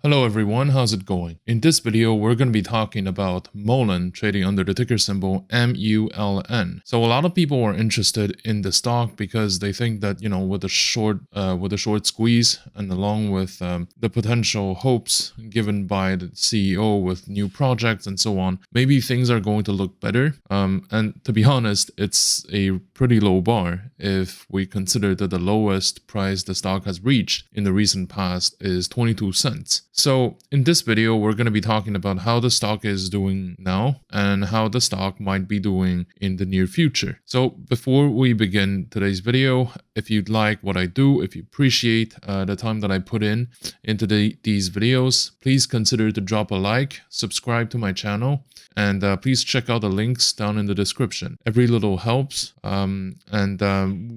Hello everyone, how's it going? In this video, we're going to be talking about Mullen trading under the ticker symbol MULN. So a lot of people are interested in the stock because they think that, with a short squeeze and along with the potential hopes given by the CEO with new projects and so on, maybe things are going to look better. And to be honest, it's a pretty low bar if we consider that the lowest price the stock has reached in the recent past is 22 cents. So in this video, we're going to be talking about how the stock is doing now and how the stock might be doing in the near future. So before we begin today's video, if you'd like what I do, if you appreciate the time that I put into these videos, please consider to drop a like, subscribe to my channel, and please check out the links down in the description. Every little helps, and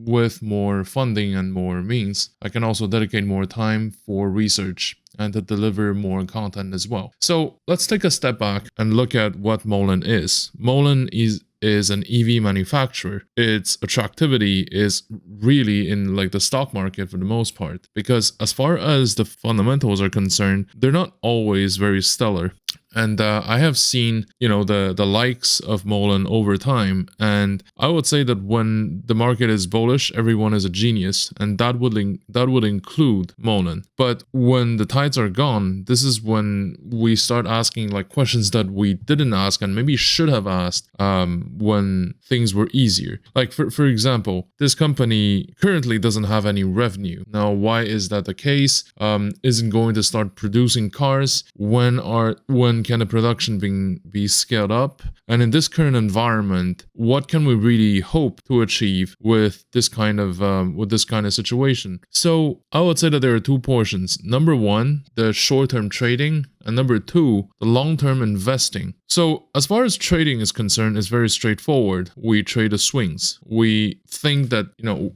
with more funding and more means, I can also dedicate more time for research and to deliver more content as well. So let's take a step back and look at what Mullen is. Mullen is an EV manufacturer. Its attractivity is really in the stock market for the most part, because as far as the fundamentals are concerned, they're not always very stellar. And I have seen, the likes of Mullen over time. And I would say that when the market is bullish, everyone is a genius. And that would include Mullen. But when the tides are gone, this is when we start asking questions that we didn't ask and maybe should have asked when things were easier. For example, this company currently doesn't have any revenue. Now, why is that the case? Isn't going to start producing cars? When can the production be scaled up? And in this current environment, what can we really hope to achieve with this kind of situation? So I would say that there are two portions. Number one, the short-term trading, and number two, the long-term investing. So as far as trading is concerned, it's very straightforward. We trade the swings. We think that,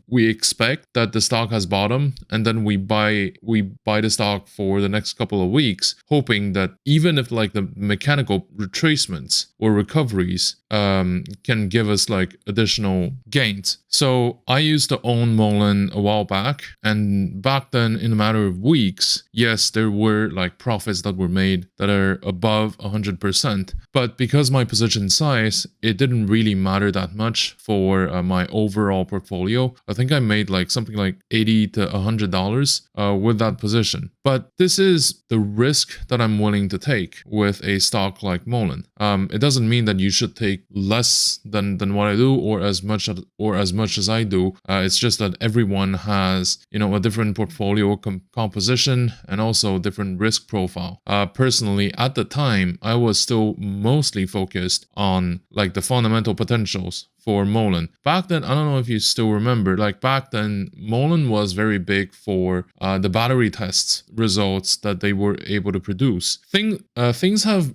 we expect that the stock has bottomed, and then we buy the stock for the next couple of weeks, hoping that even if the mechanical retracements or recoveries can give us additional gains. So I used to own Mullen a while back, and back then in a matter of weeks, yes, there were profits that were made that are above 100%. But because my position size, it didn't really matter that much for my overall portfolio. I think I made something like $80 to $100 with that position. But this is the risk that I'm willing to take with a stock like Mullen. It doesn't mean that you should take less than what I do or as much as I do. It's just that everyone has a different portfolio composition and also different risk profile. Personally, at the time, I was still mostly focused on the fundamental potentials for Mullen. Back then, I don't know if you still remember, back then, Mullen was very big for the battery tests results that they were able to produce. Things have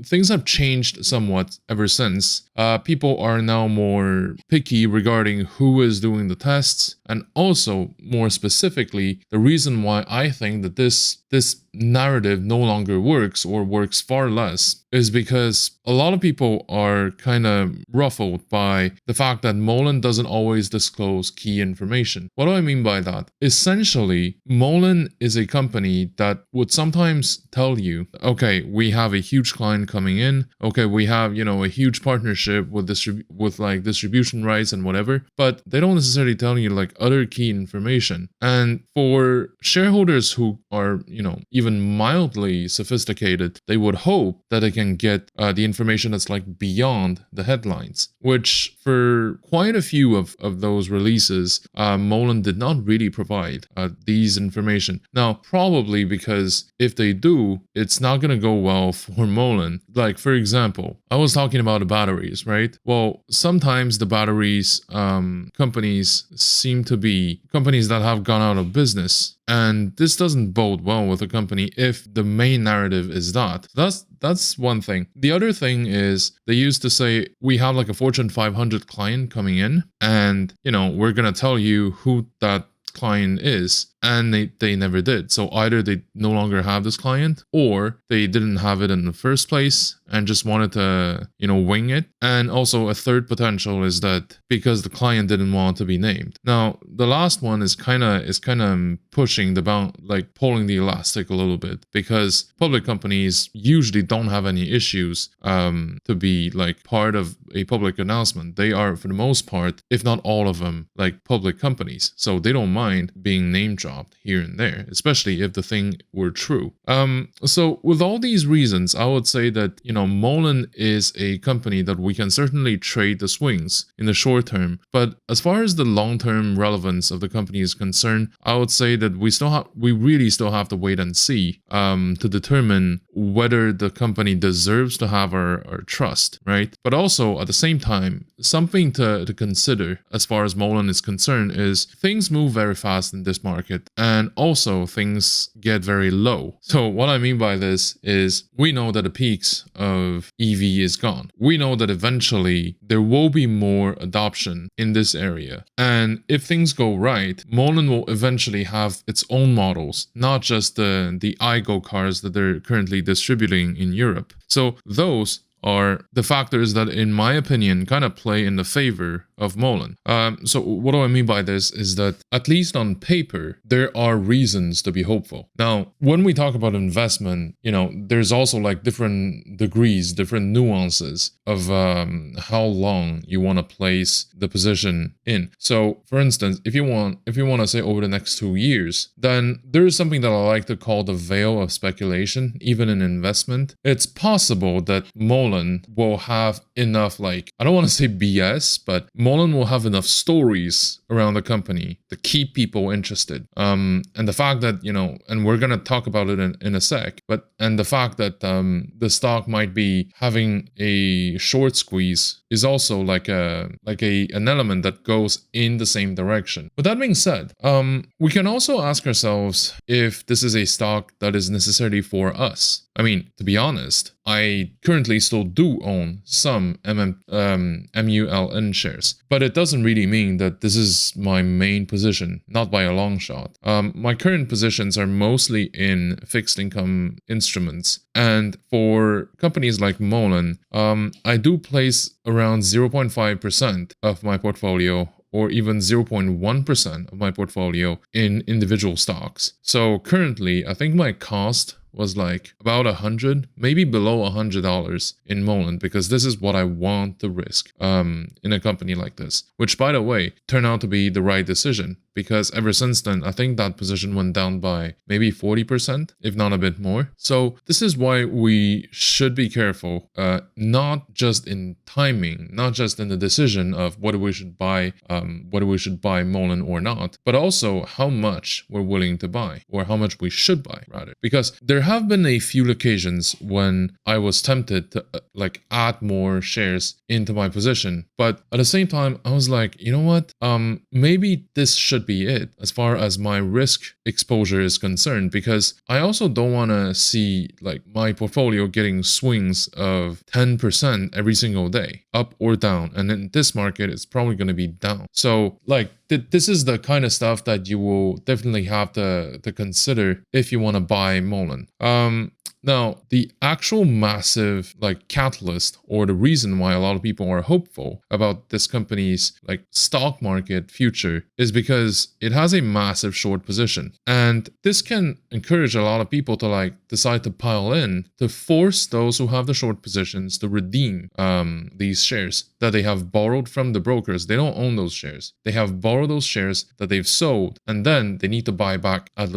things have changed somewhat ever since. People are now more picky regarding who is doing the tests, and also more specifically, the reason why I think that this narrative no longer works or works far less is because a lot of people are kind of ruffled by the fact that Mullen doesn't always disclose key information. What do I mean by that? Essentially, Mullen is a company that would sometimes tell you, okay, we have a huge client coming in, okay, we have, a huge partnership with distribution rights and whatever, but they don't necessarily tell you other key information. And for shareholders who are, even mildly sophisticated, they would hope that they can get the information that's beyond the headlines, which for quite a few of those releases, Mullen did not really provide these information. Now, probably because if they do, it's not going to go well for Mullen. For example, I was talking about the batteries, right? Well, sometimes the batteries companies seem to be companies that have gone out of business. And this doesn't bode well with a company if the main narrative is that. That's one thing. The other thing is they used to say, we have a Fortune 500 client coming in, and, we're going to tell you who that client is. and they never did. So either they no longer have this client, or they didn't have it in the first place and just wanted to, wing it. And also a third potential is that because the client didn't want to be named. Now, the last one is kind of pushing the bound, like pulling the elastic a little bit, because public companies usually don't have any issues to be like part of a public announcement. They are, for the most part, if not all of them, like public companies. So they don't mind being name dropped here and there, especially if the thing were true. So with all these reasons, I would say that, Mullen is a company that we can certainly trade the swings in the short term. But as far as the long-term relevance of the company is concerned, I would say that we really still have to wait and see to determine whether the company deserves to have our trust, right? But also at the same time, something to consider as far as Mullen is concerned is things move very fast in this market, and also things get very low. So what I mean by this is we know that the peaks of EV is gone. We know that eventually there will be more adoption in this area. And if things go right, Mullen will eventually have its own models, not just the iGo cars that they're currently distributing in Europe. So those are the factors that, in my opinion, kind of play in the favor of Mullen. So what do I mean by this is that, at least on paper, there are reasons to be hopeful. Now, when we talk about investment, there's also like different degrees, different nuances of how long you want to place the position in. So, for instance, if you want to say over the next 2 years, then there is something that I like to call the veil of speculation, even in investment. It's possible that Mullen will have enough, like, I don't want to say BS, but Mullen will have enough stories around the company to keep people interested. And the fact that, and we're going to talk about it in a sec, and the fact that the stock might be having a short squeeze is also like an element that goes in the same direction. With that being said, we can also ask ourselves if this is a stock that is necessarily for us. I mean, to be honest, I currently still do own some MULN shares, but it doesn't really mean that this is my main position, not by a long shot. My current positions are mostly in fixed income instruments, and for companies like Mullen, I do place around 0.5% of my portfolio, or even 0.1% of my portfolio, in individual stocks. So currently, I think my cost was like about $100, maybe below $100 in Mullen, because this is what I want to risk in a company like this, which, by the way, turned out to be the right decision, because ever since then, I think that position went down by maybe 40%, if not a bit more. So this is why we should be careful, not just in timing, not just in the decision of whether we should buy Mullen or not, but also how much we're willing to buy, or how much we should buy, rather. Because there have been a few occasions when I was tempted to add more shares into my position, but at the same time I was like, you know what, maybe this should be it as far as my risk exposure is concerned, because I also don't want to see like my portfolio getting swings of 10% every single day, up or down, and in this market it's probably going to be down. So like this is the kind of stuff that you will definitely have to consider if you want to buy Mullen. Now, the actual massive catalyst, or the reason why a lot of people are hopeful about this company's stock market future, is because it has a massive short position. And this can encourage a lot of people to decide to pile in, to force those who have the short positions to redeem these shares that they have borrowed from the brokers. They don't own those shares. They have borrowed those shares that they've sold, and then they need to buy back at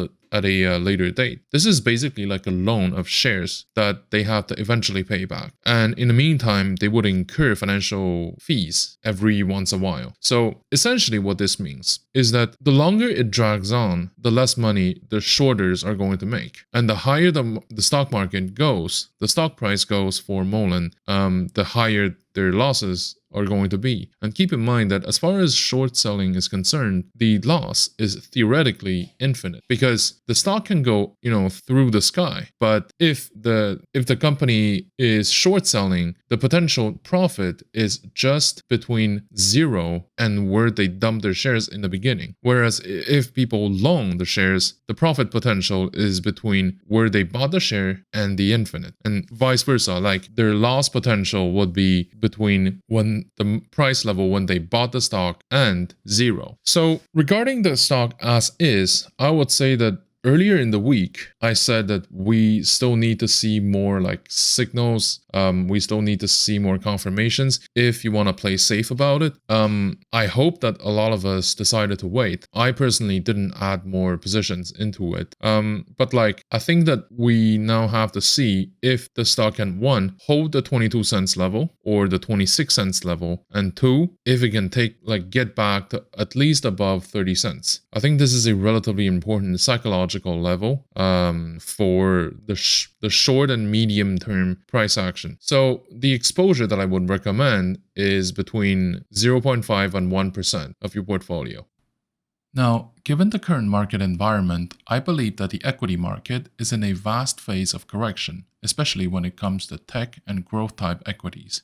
a later date. This is basically like a loan of shares that they have to eventually pay back. And in the meantime, they would incur financial fees every once in a while. So essentially what this means is that the longer it drags on, the less money the shorters are going to make. And the higher the stock market goes, the stock price goes for Mullen, the higher their losses are going to be. And keep in mind that as far as short selling is concerned, the loss is theoretically infinite, because the stock can go, through the sky. But if the company is short selling, the potential profit is just between 0 and where they dump their shares in the beginning. Whereas if people long the shares, the profit potential is between where they bought the share and the infinite, and vice versa. Like their loss potential would be between when the price level when they bought the stock and 0. So regarding the stock as is, I would say that earlier in the week, I said that we still need to see more like signals. We still need to see more confirmations if you want to play safe about it. I hope that a lot of us decided to wait. I personally didn't add more positions into it. But like, I think that we now have to see if the stock can, 1, hold the 22 cents level or the 26 cents level, and 2, if it can get back to at least above 30 cents. I think this is a relatively important psychological level for the short and medium term price action. So the exposure that I would recommend is between 0.5 and 1% of your portfolio. Now, given the current market environment, I believe that the equity market is in a vast phase of correction, especially when it comes to tech and growth type equities.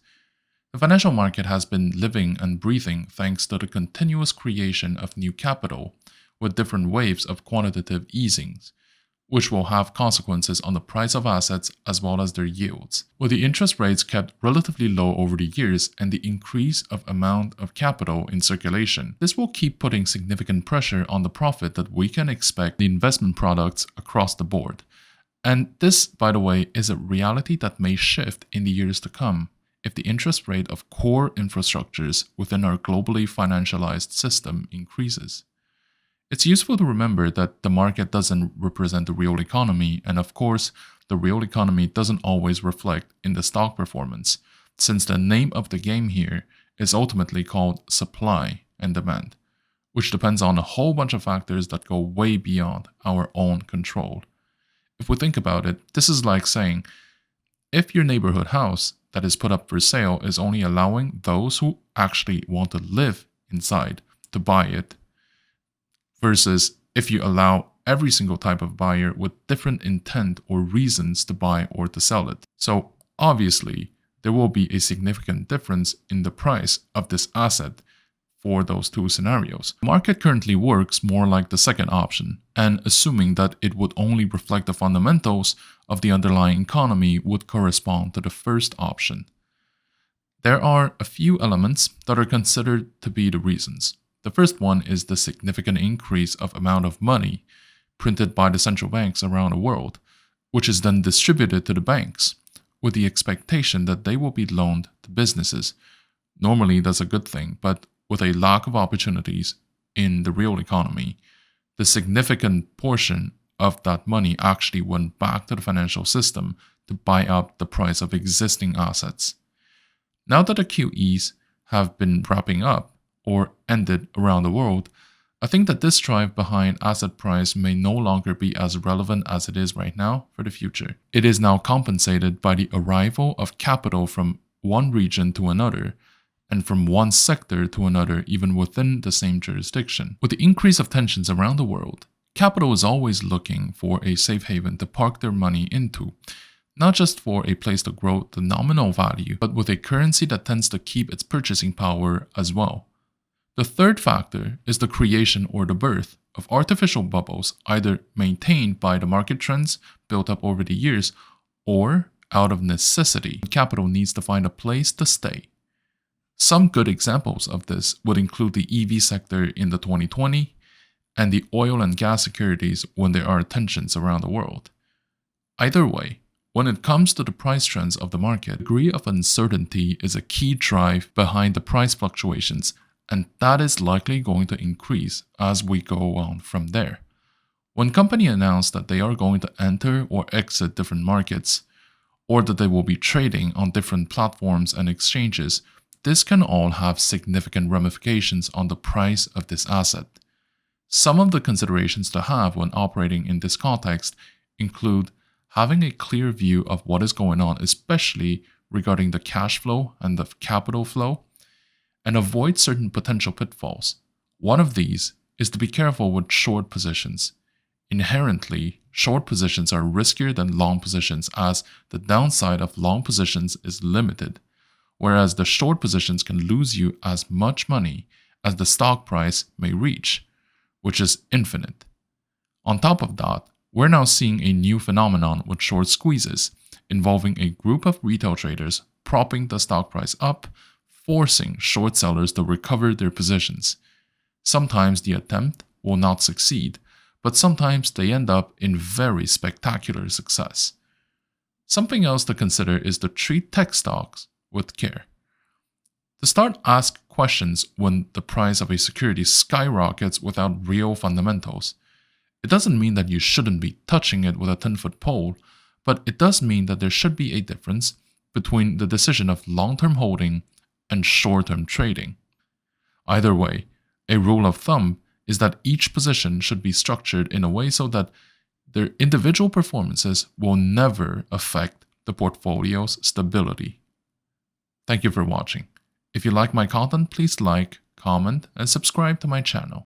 The financial market has been living and breathing thanks to the continuous creation of new capital, with different waves of quantitative easings, which will have consequences on the price of assets as well as their yields. With the interest rates kept relatively low over the years and the increase of amount of capital in circulation, this will keep putting significant pressure on the profit that we can expect in investment products across the board. And this, by the way, is a reality that may shift in the years to come if the interest rate of core infrastructures within our globally financialized system increases. It's useful to remember that the market doesn't represent the real economy, and of course, the real economy doesn't always reflect in the stock performance, since the name of the game here is ultimately called supply and demand, which depends on a whole bunch of factors that go way beyond our own control. If we think about it, this is like saying, if your neighborhood house that is put up for sale is only allowing those who actually want to live inside to buy it, versus if you allow every single type of buyer with different intent or reasons to buy or to sell it. So obviously, there will be a significant difference in the price of this asset for those two scenarios. The market currently works more like the second option, and assuming that it would only reflect the fundamentals of the underlying economy would correspond to the first option. There are a few elements that are considered to be the reasons. The first one is the significant increase of amount of money printed by the central banks around the world, which is then distributed to the banks, with the expectation that they will be loaned to businesses. Normally that's a good thing, but with a lack of opportunities in the real economy, the significant portion of that money actually went back to the financial system to buy up the price of existing assets. Now that the QEs have been wrapping up, or ended around the world, I think that this drive behind asset price may no longer be as relevant as it is right now for the future. It is now compensated by the arrival of capital from one region to another, and from one sector to another even within the same jurisdiction. With the increase of tensions around the world, capital is always looking for a safe haven to park their money into, not just for a place to grow the nominal value, but with a currency that tends to keep its purchasing power as well. The third factor is the creation or the birth of artificial bubbles, either maintained by the market trends built up over the years or out of necessity. Capital needs to find a place to stay. Some good examples of this would include the EV sector in the 2020 and the oil and gas securities when there are tensions around the world. Either way, when it comes to the price trends of the market, the degree of uncertainty is a key drive behind the price fluctuations, and that is likely going to increase as we go on from there. When companies announce that they are going to enter or exit different markets, or that they will be trading on different platforms and exchanges, this can all have significant ramifications on the price of this asset. Some of the considerations to have when operating in this context include having a clear view of what is going on, especially regarding the cash flow and the capital flow, and avoid certain potential pitfalls. One of these is to be careful with short positions. Inherently, short positions are riskier than long positions as the downside of long positions is limited, whereas the short positions can lose you as much money as the stock price may reach, which is infinite. On top of that, we're now seeing a new phenomenon with short squeezes, involving a group of retail traders propping the stock price up, forcing short sellers to recover their positions. Sometimes the attempt will not succeed, but sometimes they end up in very spectacular success. Something else to consider is to treat tech stocks with care. To start, ask questions when the price of a security skyrockets without real fundamentals. It doesn't mean that you shouldn't be touching it with a 10-foot pole, but it does mean that there should be a difference between the decision of long-term holding and short-term trading. Either way, a rule of thumb is that each position should be structured in a way so that their individual performances will never affect the portfolio's stability. Thank you for watching. If you like my content, please like, comment, and subscribe to my channel.